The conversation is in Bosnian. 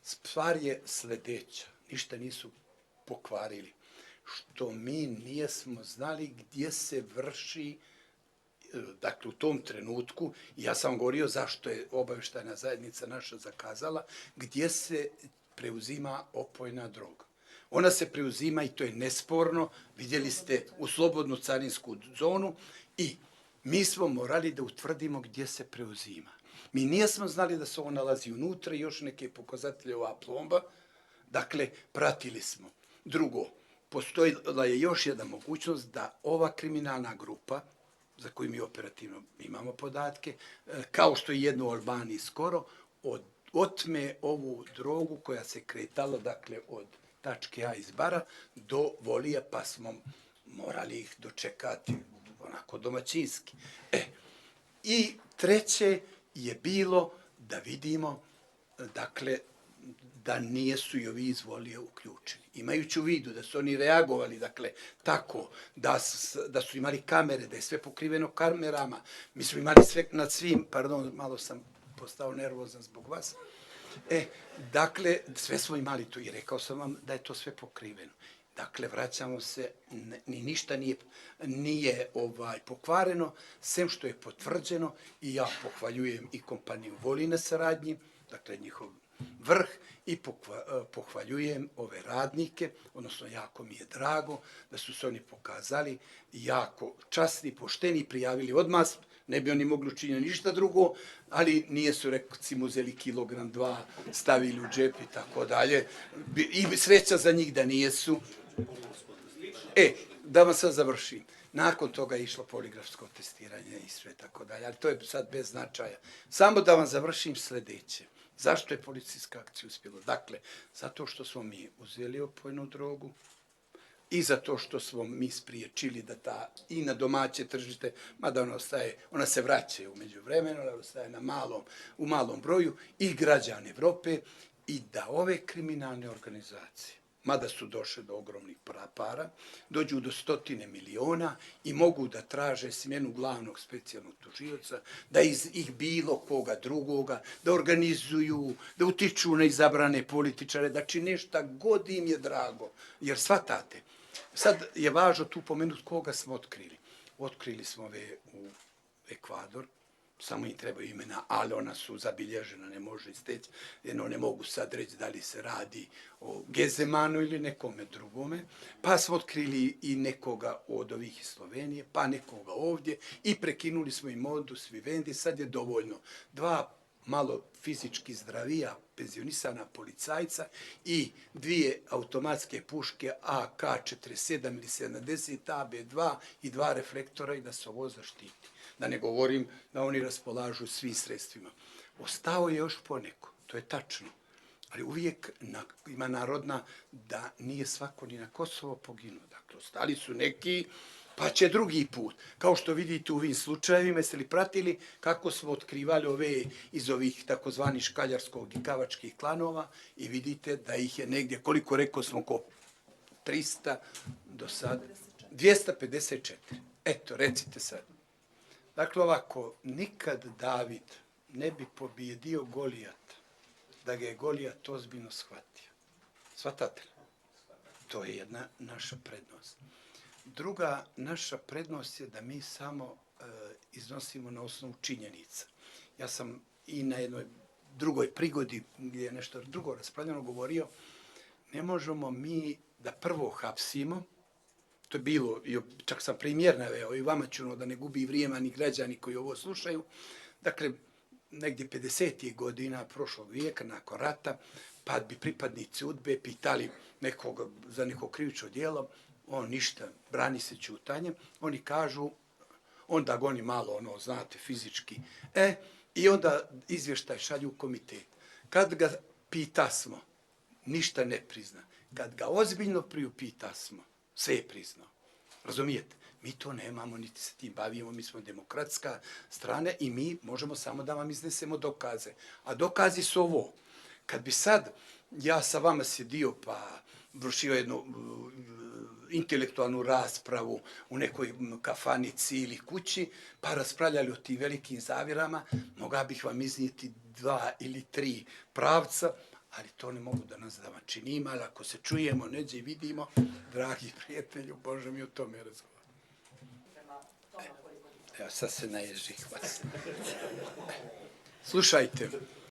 Stvar je sljedeća, ništa nisu pokvarili, što mi nijesmo znali gdje se vrši, dakle u tom trenutku, ja sam govorio zašto je obavještajna zajednica naša zakazala, gdje se preuzima opojna droga. Ona se preuzima i to je nesporno, vidjeli ste u slobodnu carinsku zonu i mi smo morali da utvrdimo gdje se preuzima. Mi nijesmo znali da se ovo nalazi unutra i još neke pokazatelje ova plomba, dakle pratili smo. Drugo, postojila je još jedna mogućnost da ova kriminalna grupa, za koju mi operativno imamo podatke, kao što je jedno u Albaniji skoro, otme ovu drogu koja se kretala, dakle, od tačke A iz bara do Volija, pa smo morali ih dočekati onako domaćinski. I treće je bilo da vidimo, dakle, da nijesu i ovi iz Volija uključeni. Imajući u vidu da su oni reagovali, dakle, tako, da su imali kamere, da je sve pokriveno kamerama, mi smo imali sve nad svim, pardon, malo sam postao nervozan zbog vas, dakle, sve smo imali tu i rekao sam vam da je to sve pokriveno. Dakle, vraćamo se, ni ništa nije pokvareno, sem što je potvrđeno i ja pohvaljujem i kompaniju Voli na saradnji, dakle, njihov vrh i pohvaljujem ove radnike, odnosno jako mi je drago da su se oni pokazali jako časni, pošteni, prijavili odmah, ne bi oni mogli učiniti ništa drugo, ali nije su recimo uzeli kilogram, 2, stavili u džep i tako dalje. I sreća za njih da nijesu. Da vam sad završim. Nakon toga je išlo poligrafsko testiranje i sve tako dalje, ali to je sad bez značaja. Samo da vam završim sljedeće. Zašto je policijska akcija uspjela? Dakle, zato što smo mi uzeli opojnu drogu i zato što smo mi spriječili da ta i na domaće tržište, mada ona se vraća umeđu vremenu, ona ostaje u malom broju, i građane Evrope, i da ove kriminalne organizacije, mada su došle do ogromnih para, dođu do 100 miliona i mogu da traže smjenu glavnog specijalnog tužioca, da iz ih bilo koga drugoga, da organizuju, da utiču na izabrane političare, da čine šta god im je drago. Jer shvatate, sad je važno tu pomenuti koga smo otkrili. Otkrili smo ove u Ekvador, samo im trebaju imena, ali ona su zabilježena, ne može isteći, jedno ne mogu sad reći da li se radi o Gezemanu ili nekome drugome, pa smo otkrili i nekoga od ovih iz Slovenije, pa nekoga ovdje i prekinuli smo im modus vivendi, sad je dovoljno 2 malo fizički zdravija penzionisana policajca i 2 automatske puške AK-47 ili 70 AB2 i 2 reflektora i da se ovo zaštiti. Da ne govorim da oni raspolažu svim sredstvima. Ostao je još poneko, to je tačno, ali uvijek ima narodna da nije svako ni na Kosovo poginuo. Dakle, ostali su neki, pa će drugi put. Kao što vidite u ovim slučajevima, jeste li pratili kako smo otkrivali ove iz ovih takozvanih škaljarskog i kavačkih klanova i vidite da ih je negdje, koliko rekao smo, oko 300 do sad, 254. Eto, recite sad. Dakle, ovako, nikad David ne bi pobjedio Golijata, da ga je Golijat ozbiljno shvatio. Shvatate li? To je jedna naša prednost. Druga naša prednost je da mi samo iznosimo na osnovu činjenica. Ja sam i na jednoj drugoj prigodi, gdje je nešto drugo raspravljeno, govorio, ne možemo mi da prvo hapsimo, to je bilo, čak sam primjer naveo i vama ću da ne gubi vrijeme ni građani koji ovo slušaju. Dakle, negdje 50. godina prošlog vijeka, nakon rata, pa bi pripadnici UDBE pitali nekoga za neko krivično djelo, on ništa, brani se ćutanjem, oni kažu, onda ga oni malo, znate, fizički, i onda izvještaj šalju u komitet. Kad ga pitasmo, ništa ne prizna. Kad ga ozbiljno priupitasmo, sve je priznao. Razumijete? Mi to nemamo, niti se tim bavimo, mi smo demokratska strana i mi možemo samo da vam iznesemo dokaze. A dokazi su ovo. Kad bi sad ja sa vama sjedio pa vršio jednu intelektualnu raspravu u nekoj kafanici ili kući, pa raspravljali o tim velikim zavjerama, mogao bih vam iznijeti 2 ili 3 pravca, ali to ne mogu da nas dava činimo, ali ako se čujemo, neđe i vidimo, dragi prijatelju, Bože mi o tome razgovaramo. Evo, sad se naježi, hvala se. Slušajte,